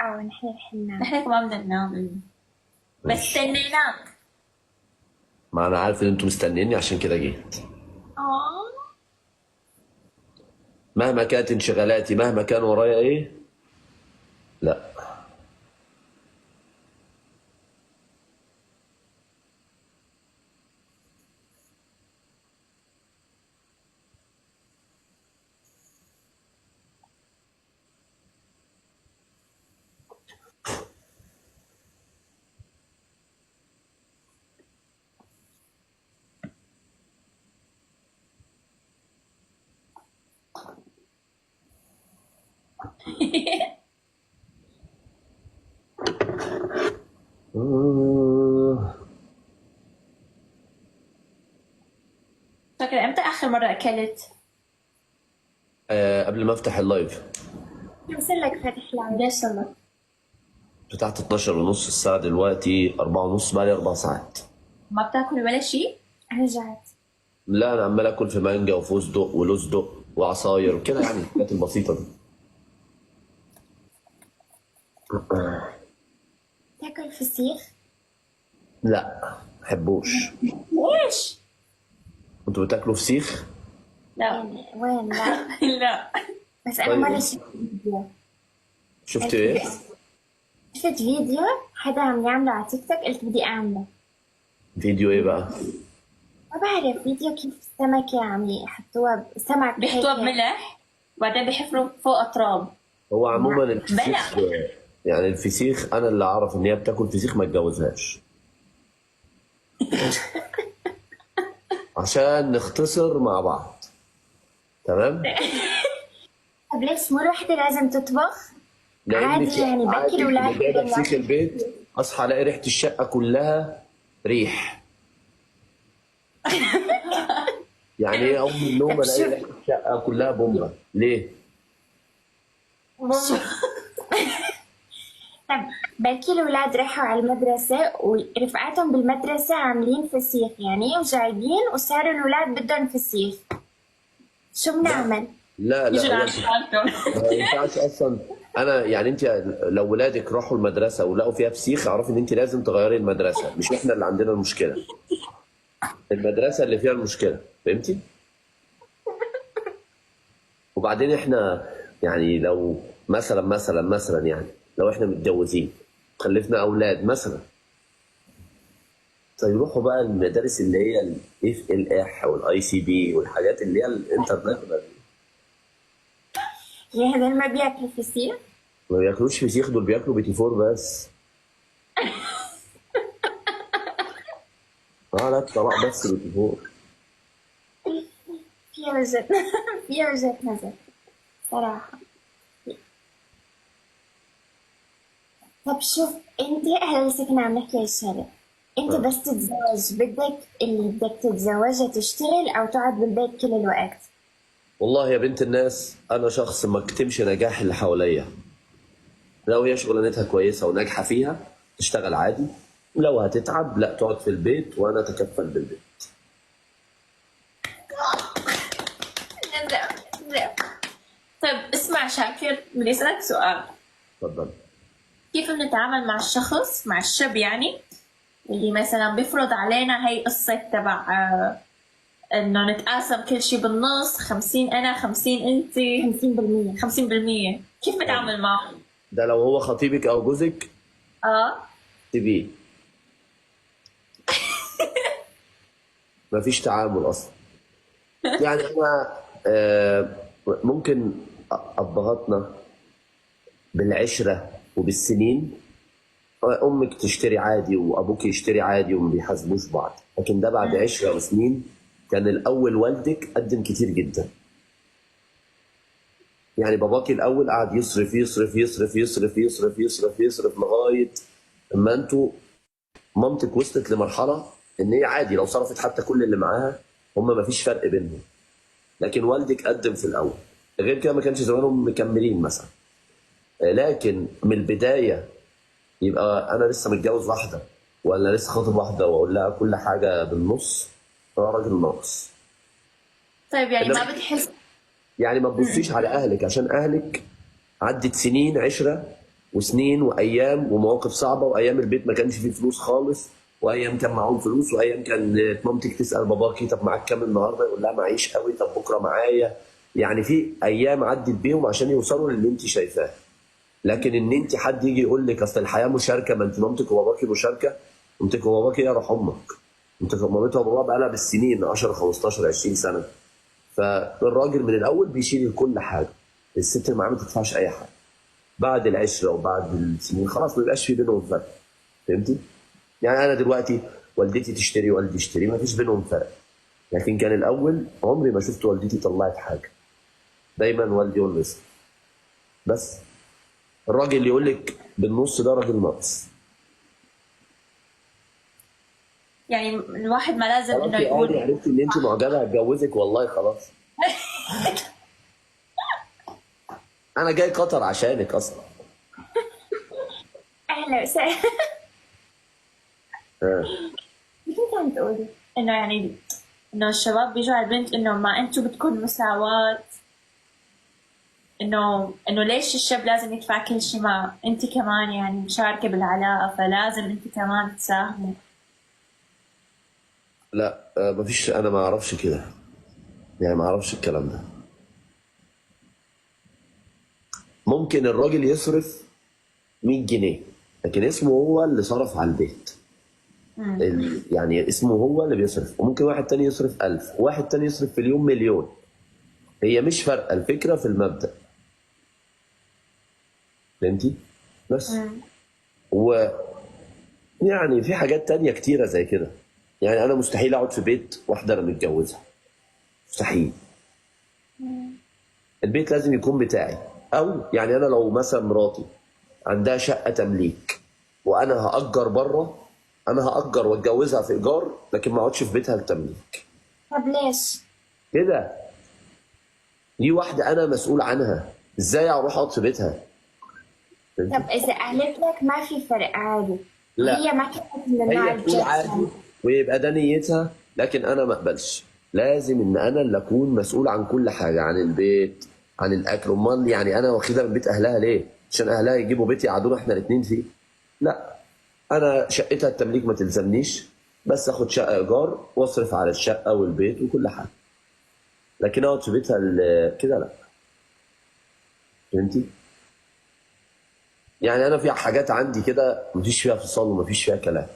نحن رح ننام. نحن كمان بدنا ننام. بس استنيناك. ما انا عارف ان انتوا مستنيني عشان كده جيت. مهما كانت انشغالاتي، مهما كان ورايا ايه، لا. فاكر امتى اخر مرة اكلت؟ قبل ما افتح اللايف. كم صار لك فاتح لايف؟ قديش صار لك؟ فتحت 12:30، الساعة دلوقتي 4:30، بقالي 4 ساعات. ما بتاكل ولا شيء؟ رجعت. لا انا عمال اكل في مانجا وفستق ولوزدق وعصاير وكده، يعني الحاجات البسيطة دي. تاكل فسيخ؟ لا محبوش. ليش؟ انتوا بتاكلوا فسيخ؟ لا. يعني وين؟ لا. لا. بس أنا طيب. مرة شفت فيديو. شفت ايه؟ شفت فيديو حدا عم يعمله على تيك توك، قلت بدي أعمله. فيديو ايه بقى؟ ما بعرف، فيديو كيف السمكة عم يحطوها سمك بيحطوها هيك. بملح وبعدين بيحفروا فوق تراب. هو عموما الفسيخ، بلا. يعني الفسيخ انا اللي اعرف ان هي بتاكل فسيخ ما اتجوزهاش. عشان نختصر مع بعض. تمام؟ طب ليش مو الوحدة لازم تطبخ؟ لأن عادي يعني بكي عادي الأولاد اللي جايبه فسيخ بالله. البيت، اصحى الاقي ريحه الشقه كلها ريح. يعني ايه اول من النوم طب الاقي شوف. ريحه الشقه كلها بومبا؟ ليه؟ طب بلكي الأولاد راحوا على المدرسة ورفقاتهم بالمدرسة عاملين فسيخ يعني وجايبين، وصاروا الأولاد بدهم فسيخ، شو بنعمل؟ لا يجوا لا، هو على حالكم. ما ينفعش اصلا. انا يعني انت لو ولادك راحوا المدرسه ولقوا فيها فسيخ، اعرفي ان انت لازم تغيري المدرسه، مش احنا اللي عندنا المشكله، المدرسه اللي فيها المشكله، فهمتي؟ وبعدين احنا يعني لو مثلا يعني لو احنا متجوزين خلفنا اولاد مثلا، فيروحوا بقى المدارس اللي هي الاف ال اح والاي سي بي والحاجات اللي هي الانترناشونال. يعني هذول ما بياكلوا فسيخ؟ ما بياكلوش فسيخ، دول بياكلوا بيتي فور بس. لا الطلاق بس بيتي فور. فيها وجهة فيها وجهة نظر صراحة. طب شوف، انت هلا لسه كنا عم نحكي هالشغلة، انت بس تتزوج بدك اللي بدك تتزوجها تشتغل او تقعد بالبيت كل الوقت؟ والله يا بنت الناس، انا شخص ما كتمش نجاح اللي حواليا. لو هي شغلانتها كويسه وناجحه فيها تشتغل عادي، لو هتتعب لا تقعد في البيت وانا اتكفل بالبيت. لا. طيب اسمع شاكر، بدي اسألك سؤال. اتفضل. كيف بنتعامل مع الشخص، مع الشاب يعني، اللي مثلا بيفرض علينا هي قصة تبع انه نتقاسم كل شيء بالنص، 50 انا 50 انت 50%. 50%، كيف بتعامل معه؟ ده لو هو خطيبك او جوزك سيبيه. مفيش تعامل اصلا. يعني انا ممكن ابهاتنا بالعشره وبالسنين، امك تشتري عادي وابوك يشتري عادي وما بيحاسبوش بعض، لكن ده بعد عشره وسنين. كان الاول والدك قدم كتير جدا، يعني باباكي الاول قعد يصرف يصرف يصرف يصرف يصرف يصرف يصرف لغايه اما انتوا مامتك وصلت لمرحله ان هي عادي لو صرفت حتى كل اللي معاها، هم ما فيش فرق بينهم. لكن والدك قدم في الاول، غير كده ما كانش زمانهم مكملين مثلا. لكن من البدايه يبقى انا لسه متجوز واحده ولا لسه خاطب واحده واقول لها كل حاجه بالنص، انا راجل ناقص. طيب يعني ما بتحس يعني ما تبصيش على اهلك، عشان اهلك عدت سنين عشره وسنين وايام ومواقف صعبه، وايام البيت ما كانش فيه فلوس خالص، وايام كان معاهم فلوس، وايام كان مامتك تسال باباكي طب معاك كام النهارده، يقول لها معيش قوي، طب بكره معايا. يعني في ايام عدت بيهم عشان يوصلوا للي انت شايفاه. لكن ان انت حد يجي يقول لك اصل الحياه مشاركه، ما انت مامتك وباباكي مشاركه. مامتك وباباكي يا روح امك. مامتها وباباها بقى لها بالسنين 10 15 20 سنه. فالراجل من الاول بيشيل كل حاجه، الست اللي معاه ما تدفعش اي حاجه. بعد العشره وبعد السنين خلاص ما بيبقاش في بينهم فرق. فهمتي؟ يعني انا دلوقتي والدتي تشتري والدي يشتري ما فيش بينهم فرق. لكن كان الاول عمري ما شفت والدتي طلعت حاجه، دايما والدي هو اللي يصرف. بس الراجل اللي يقول لك بالنص ده راجل ناقص. يعني الواحد ما لازم خلاص انه يا يقول هاني، عرفت ان انت معجبه هتجوزك والله خلاص. انا جاي قطر عشانك اصلا. اهلا وسهلا. آه. كيف كنت عم تقولي؟ انه يعني انه الشباب بيجوا على البنت انه ما انتم بدكم مساواة، انه ليش الشاب لازم يدفع كل شيء، ما انت كمان يعني مشاركة بالعلاقة فلازم انت كمان تساهموا. لا مفيش، انا ما اعرفش كده. يعني ما اعرفش الكلام ده. ممكن الراجل يصرف 100 جنيه، لكن اسمه هو اللي صرف على البيت. يعني اسمه هو اللي بيصرف. وممكن واحد تاني يصرف 1000، وواحد تاني يصرف في اليوم مليون. هي مش فارقه، الفكره في المبدأ. فهمتي؟ بس. ويعني في حاجات تانية كتيرة زي كده. يعني أنا مستحيل أقعد في بيت واحدة أنا متجوزها. مستحيل. البيت لازم يكون بتاعي. أو يعني أنا لو مثلا مراتي عندها شقة تمليك وأنا هأجر بره، أنا هأجر وأتجوزها في إيجار، لكن ما أقعدش في بيتها التمليك. طب ليش؟ كده. دي واحدة أنا مسؤول عنها، إزاي أروح أقعد في بيتها؟ فهمتي؟ طب إذا قالت لك ما في فرق عادي لا، وهي ما كانت من النوع هي تقول عادي الجدل. ويبقى ده نيتها، لكن انا ما اقبلش. لازم ان انا اللي اكون مسؤول عن كل حاجه، عن البيت، عن الاكل. امال يعني انا واخدها من بيت اهلها ليه؟ عشان اهلها يجيبوا بيت يقعدونا احنا الاثنين فيه؟ لا. انا شقتها التمليك ما تلزمنيش، بس اخد شقه ايجار واصرف على الشقه والبيت وكل حاجه. لكن اقعد في بيتها كده لا. فهمتي؟ يعني انا في حاجات عندي كده مفيش فيها فصال ومفيش فيها كلام.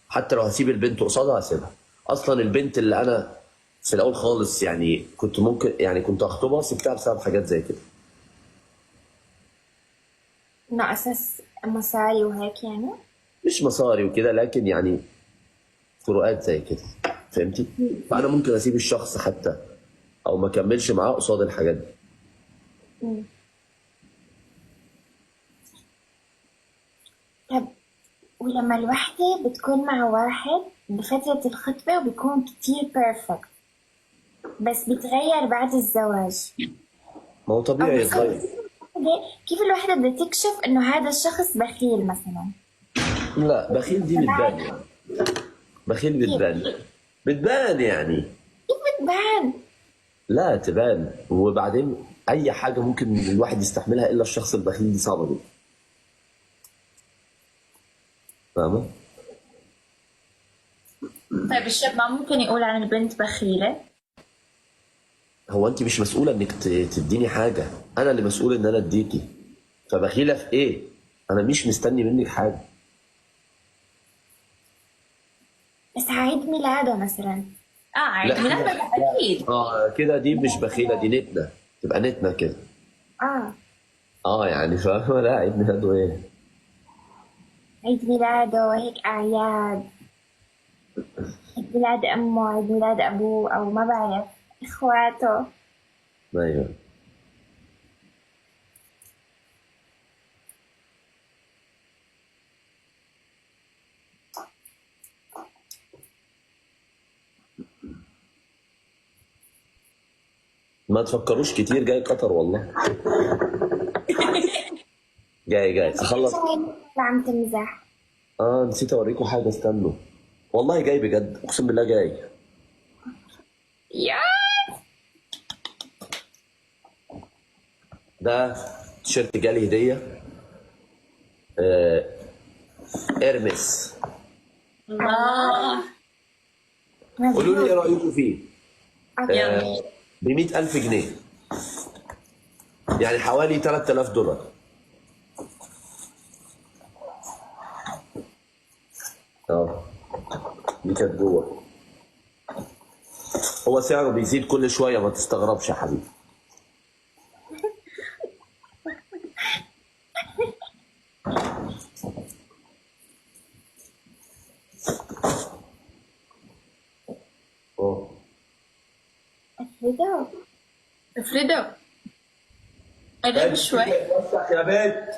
حتى لو هسيب البنت قصادها هسيبها. اصلا البنت اللي انا في الاول خالص يعني كنت ممكن يعني كنت اخطبها، سبتها بسبب حاجات زي كده. إنه أساس مصاري وهيك يعني. مش مصاري وكده، لكن يعني فروقات زي كده. فهمتي؟ فانا ممكن اسيب الشخص حتى او ما اكملش معاه قصاد الحاجات دي. طب ولما الوحدة بتكون مع واحد بفترة الخطبة وبيكون كتير بيرفكت بس بيتغير بعد الزواج، ما هو أو طبيعي بتصير يتغير. كيف الوحدة بدها تكشف إنه هذا الشخص بخيل مثلا؟ لا، بخيل دي بتبان يعني. بخيل كيف؟ بتبان. بتبان يعني. كيف بتبان؟ لا تبان. وبعدين اي حاجه ممكن الواحد يستحملها الا الشخص البخيل، دي صعبه جدا. فاهمه؟ طيب الشاب ما ممكن يقول عن البنت بخيلة؟ هو انت مش مسؤوله انك تديني حاجه، انا اللي مسؤول ان انا اديكي. فبخيله في ايه؟ انا مش مستني منك حاجه. بس عيد ميلاده مثلا. عيد لا ميلاد كده. اكيد. اه كده دي مش بخيله، دي نتنه. تبقى نتنه كده. آه اه يعني فاهمه؟ لا عيد ميلاده ايه؟ عيد ميلاده هيك أعياد، عيد ميلاد أمه، عيد ميلاد أبوه، أو ما بعرف إخواته. ايوه. ما تفكروش كتير، جاي قطر والله. جاي اخلص. عم تمزح. اه نسيت اوريكم حاجه، استنوا. والله جاي بجد، اقسم بالله جاي. يا ده تيشيرت جالي هديه ارمس. الله. قولوا لي ايه رايكم فيه؟ يلا. ب 100,000 جنيه، يعني حوالي 3000 دولار. اه دي كانت جوه. هو سعره بيزيد كل شويه، ما تستغربش يا حبيبي. اه افرده. افرده. قرب شوي. وسخ يا بنت.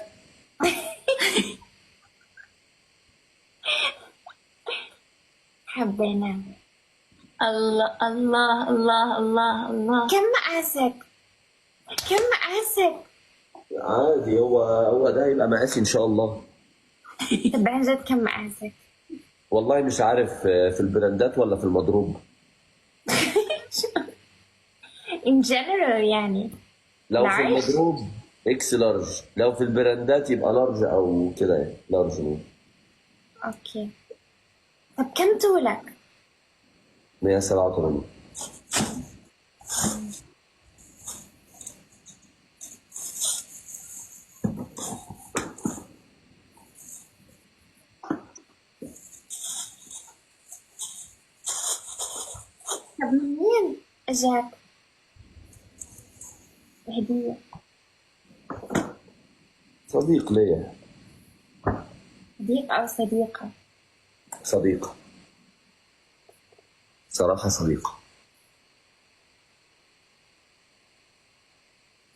حبينا. الله الله الله الله الله. كم مقاسك؟ كم مقاسك؟ عادي، هو ده يبقى مقاسي ان شاء الله. طب عن جد كم مقاسك؟ والله مش عارف في البراندات ولا في المضروب. in general يعني. لو في large؟ المضروب اكس لارج، لو في البراندات يبقى لارج او كده يعني لارج. اوكي. طب كم طولك؟ 187. طب من مين اجاك هدية؟ صديق ليا. صديق او صديقة؟ صديق، صراحة صديق.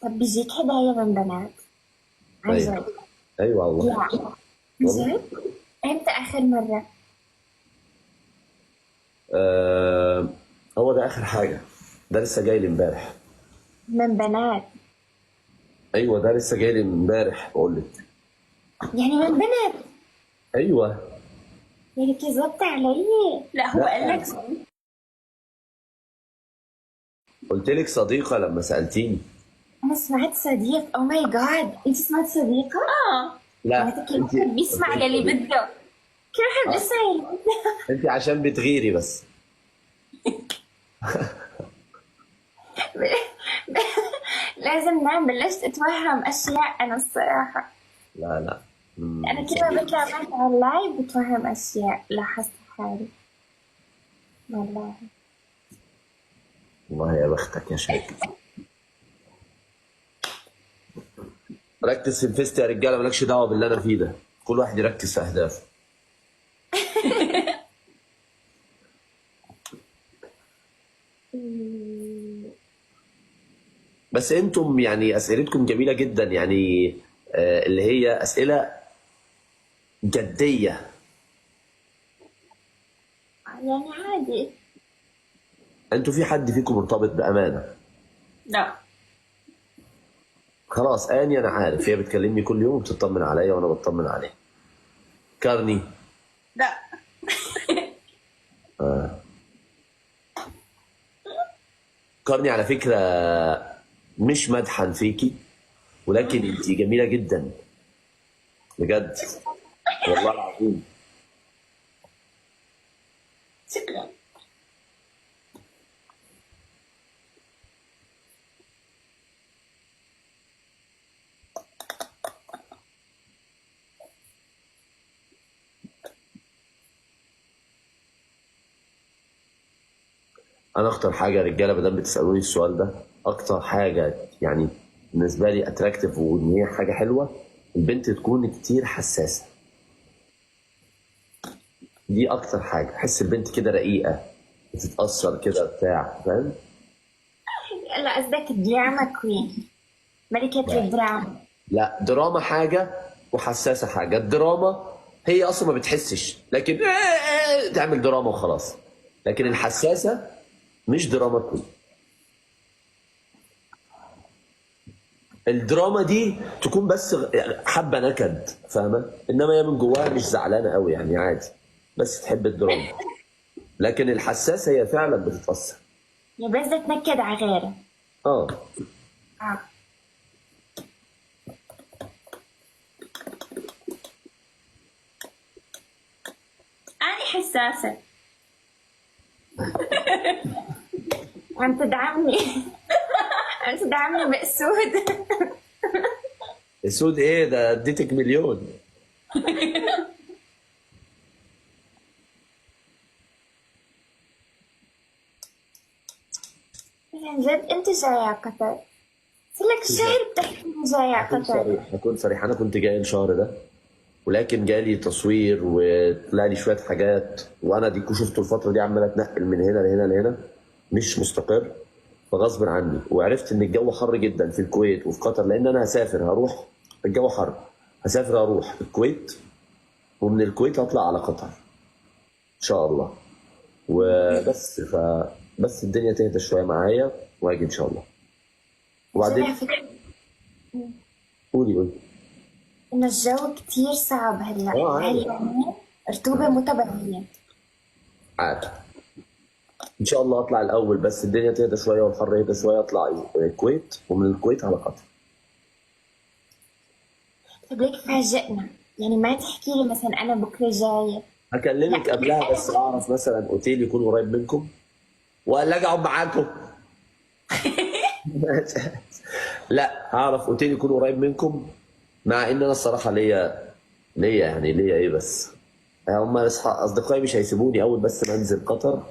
طب بيجيك هدايا من بنات؟ عن ايوه جد؟ ايوه والله. لا عن جد؟ امتى اخر مرة؟ هو ده اخر حاجة، ده لسه جاي لي امبارح. من بنات؟ ايوه ده لسه جاي لي امبارح بقول لك. يعني من بنات؟ ايوه. يعني كذبت علي؟ لا هو لا. قال لك. قلت لك صديقة لما سألتيني. انا سمعت صديق. او ماي جاد، انت سمعت صديقة؟ لا معناتها كل واحد بيسمع للي بده. كل واحد بيسمع للي بده. انت عشان بتغيري بس. لازم نعم، بلشت اتوهم اشياء انا الصراحة. لا لا. انا كل ما بطلع معك على اللايف بتوهم اشياء، لاحظت حالي والله. والله يا بختك يا شاكر. ركز في الفيست يا رجاله، مالكش دعوه باللي انا فيه ده، كل واحد يركز في اهدافه. بس انتم يعني اسئلتكم جميله جدا يعني، اللي هي اسئله جديه. يعني عادي. انتوا في حد فيكم مرتبط بامانه؟ لا. خلاص اني انا عارف، هي بتكلمني كل يوم وبتطمن عليا وانا بطمن عليها. كارني؟ لا. كارني على فكره مش مدحا فيكي، ولكن انت جميله جدا بجد، والله العظيم. شكرا. انا اكتر حاجه يا رجاله، ما دام بتسالوني السؤال ده، اكتر حاجه يعني بالنسبه لي اتراكتيف وان هي حاجه حلوه، البنت تكون كتير حساسه. دي اكتر حاجه، احس البنت كده رقيقه، بتتاثر كده بتاع، فاهم؟ لا قصدك الدراما كوين، ملكة الدراما. لا دراما حاجه وحساسه حاجه. الدراما هي اصلا ما بتحسش، لكن تعمل دراما وخلاص. لكن الحساسه مش دراما كوين. الدراما دي تكون بس حابه نكد، فاهمه؟ انما هي من جواها مش زعلانه قوي يعني، عادي، بس تحب الدراما. لكن الحساسه هي فعلا بتتاثر. يعني بس بدها تنكد على غيرها. اه اه حساسة. عم تدعمني عم تدعمني بأسود. السود ايه ده؟ اديتك مليون. عن جد أنت جاي على قطر؟ لك شهر بتحكي إني جاي على هكون قطر. صريح، هكون صريح، انا كنت جاي الشهر ده، ولكن جالي تصوير وطلع لي شويه حاجات، وانا ديكوا شفتوا الفتره دي عمال اتنقل من هنا لهنا لهنا، مش مستقر، فغصب عني. وعرفت ان الجو حر جدا في الكويت وفي قطر، لان انا هسافر، هروح الجو حر، هسافر اروح الكويت، ومن الكويت هطلع على قطر ان شاء الله. وبس بس الدنيا تهدى شويه معايا واجي ان شاء الله. وبعدين على فكرة قولي. إنه الجو كتير صعب هلا، عادي. هاليومين رطوبة متباهية. عادي ان شاء الله اطلع الاول، بس الدنيا تهدى شويه والحر يهدى شويه، اطلع الكويت، ومن الكويت على قطر. طب ليك فاجئنا، يعني ما تحكي لي مثلا أنا بكرة جاية. هكلمك لا. قبلها بس اعرف مثلا اوتيل يكون قريب منكم، ولا اجي اقعد معاكم. لا، هعرف اوتيل يكون قريب منكم، مع ان انا الصراحه ليا ايه بس، هم اصدقائي مش هيسيبوني اول بس ما انزل قطر،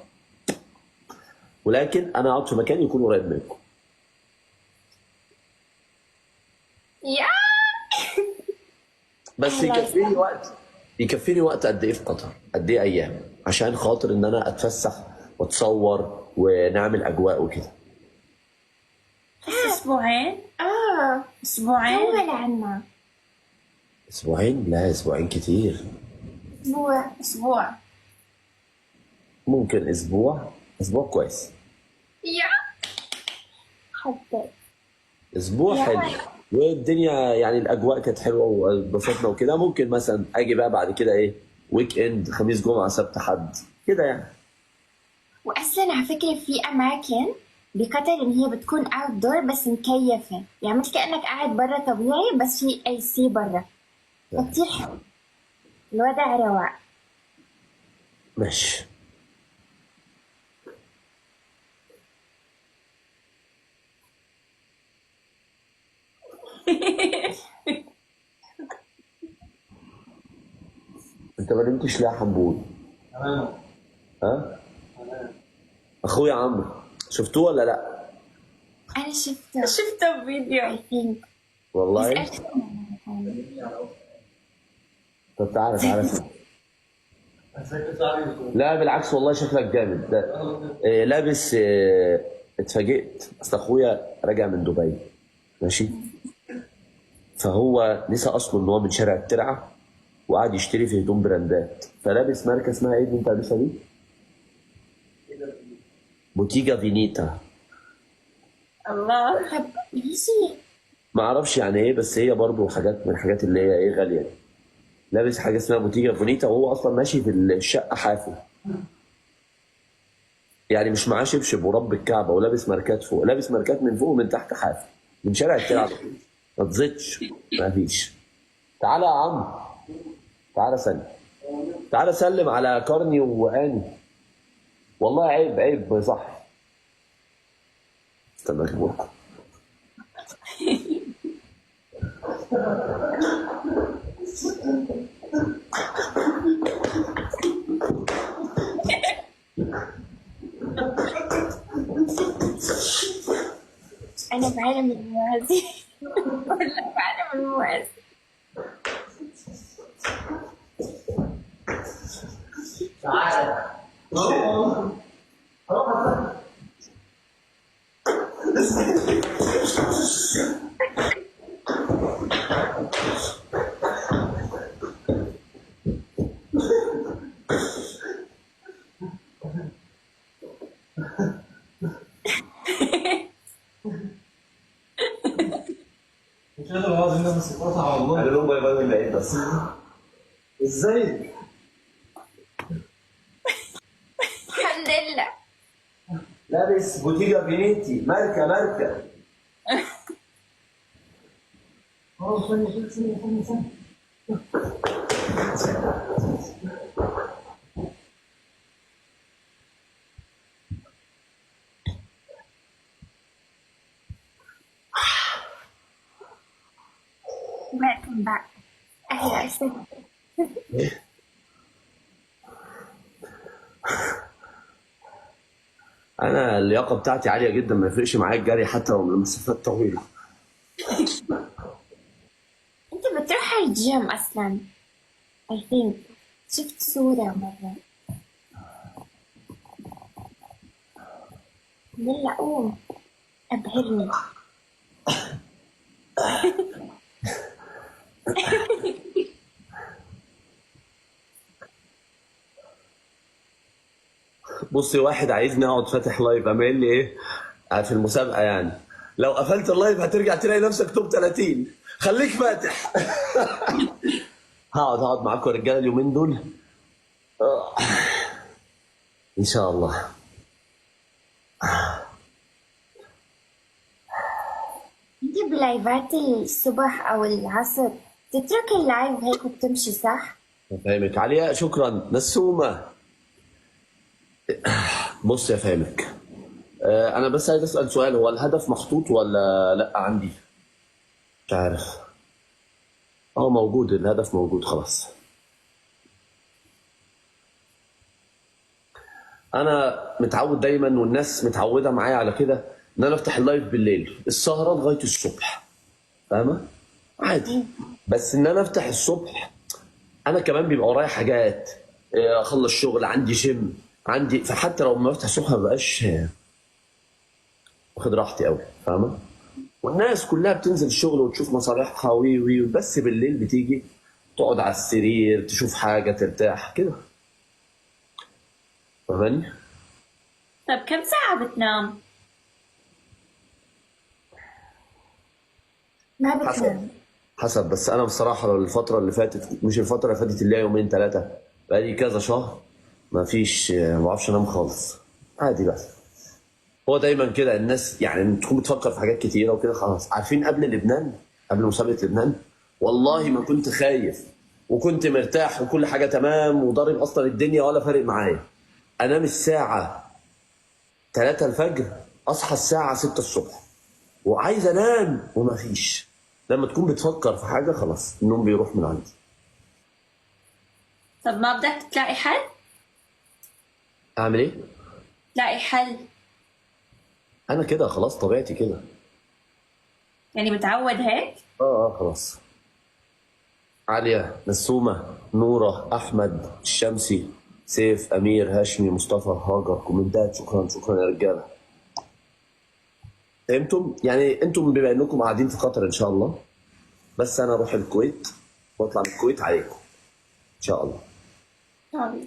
ولكن انا اقعد في مكان يكون قريب منكم. يا بس أهلا يكفيني وقت قد ايه في قطر؟ قد ايه ايام؟ عشان خاطر ان انا اتفسح واتصور ونعمل اجواء وكده. بس أسبوعين. طول أسبوعين. عنا. اسبوعين؟ لا، اسبوعين كتير. أسبوع. ممكن اسبوع كويس. يا حبيت. اسبوع يا حلو، والدنيا يعني الاجواء كانت حلوه واتبسطنا وكده. ممكن مثلا اجي بقى بعد كده ايه، ويك اند، خميس جمعه سبت حد كده يعني. واصلا على فكره في اماكن بقطر ان هي بتكون اوت دور بس مكيفه، يعني مثل كانك قاعد برا طبيعي بس في اي سي برا، فكتير حلو، الوضع رواق. ماشي. انت ما نمتش ليه يا حنبول؟ ها؟ اخويا عمرو، شفتوه ولا لا؟ انا شفته شفته I فيديو. think بس والله. أكثر من طب تعالى. لا بالعكس والله شكلك جامد ده. لابس. اتفاجئت، اصل اخويا راجع من دبي، ماشي، فهو نسى اصلا ان هو من شارع الترعه، وقعد يشتري في هدوم براندات، فلابس ماركه اسمها ايه اللي انت لابسها دي؟ بوتيجا فينيتا. الله. طب ماشي. ما اعرفش يعني ايه، بس هي برضو حاجات من الحاجات اللي هي ايه غاليه. لابس حاجه اسمها بوتيجا فينيتا، وهو اصلا ماشي في الشقه حافي، يعني مش معاه شبشب ورب الكعبه، ولابس ماركات فوق، لابس ماركات من فوق ومن تحت حافي، من شارع الترعه. ما تزيدش، ما فيش. تعالى يا عم، تعالى سلم على كارني واني، والله عيب صح. استنى اجيبهولكم. انا بعالم الموازي ولا بعالم الموازي. مش قادر اقعد هنا بس قطع قال والله. لهم باي باي من بعيد بس. ازاي؟ الحمد لله. لابس بوتيجا فينيتي، ماركه. ثانية. بقى. أهلا وسهلا. انا اللياقه بتاعتي عاليه جدا، ما يفرقش معايا الجري حتى لو المسافات طويله. أنت بتروح على الجيم أصلا I think. شفت صورة مرة. يلا قوم أبهرني. بصي، واحد عايزني اقعد فاتح لايف، قام قايل لي ايه في المسابقه يعني، لو قفلت اللايف هترجع تلاقي نفسك توب 30، خليك فاتح. هقعد معاكم يا رجاله اليومين دول ان شاء الله. أنت بلايفات الصبح أو العصر تترك اللايف هيك وبتمشي صح؟ فاهمك عليا، شكرا نسومه. بص يا فاهمك، انا بس عايز اسال سؤال، هو الهدف محطوط ولا لا عندي؟ مش عارف. موجود، الهدف موجود خلاص. انا متعود دايما والناس متعوده معايا على كده ان انا افتح اللايف بالليل، السهره لغايه الصبح، فاهمه؟ عادي. بس ان انا افتح الصبح، انا كمان بيبقى ورايا حاجات، اخلص شغل، عندي جيم، عندي، فحتى لو ما بفتح الصبح ما بقاش واخد راحتي قوي، فاهمه؟ والناس كلها بتنزل الشغل وتشوف مصالحها وي وي، بس بالليل بتيجي تقعد على السرير تشوف حاجه ترتاح كده، فاهماني؟ طب كم ساعة بتنام؟ ما حسب بتنام. حسب بس انا بصراحه الفتره اللي فاتت، مش الفتره اللي فاتت، اللي هي يومين ثلاثه، بقالي كذا شهر ما فيش، ما بعرفش انام خالص، عادي بقى. هو دايما كده الناس يعني تكون بتفكر في حاجات كتيره وكده، خلاص عارفين. قبل لبنان، قبل مسابقه لبنان، والله ما كنت خايف وكنت مرتاح وكل حاجه تمام وضارب اصلا الدنيا ولا فارق معايا. انام الساعه 3 الفجر، اصحى الساعه 6 الصبح وعايز انام وما فيش. لما تكون بتفكر في حاجه خلاص النوم بيروح من عندي. طب ما بدك تلاقي حل؟ اعمل ايه؟ تلاقي حل. انا كده خلاص، طبيعتي كده. يعني متعود هيك؟ خلاص. عليا، نسومه، نوره، احمد، الشمسي، سيف، امير، هاشمي، مصطفى، هاجر، كومنتات، شكرا شكرا يا رجاله. فهمتم؟ يعني انتم بما انكم قاعدين في قطر ان شاء الله، بس انا اروح الكويت واطلع من الكويت عليكم ان شاء الله. طيب.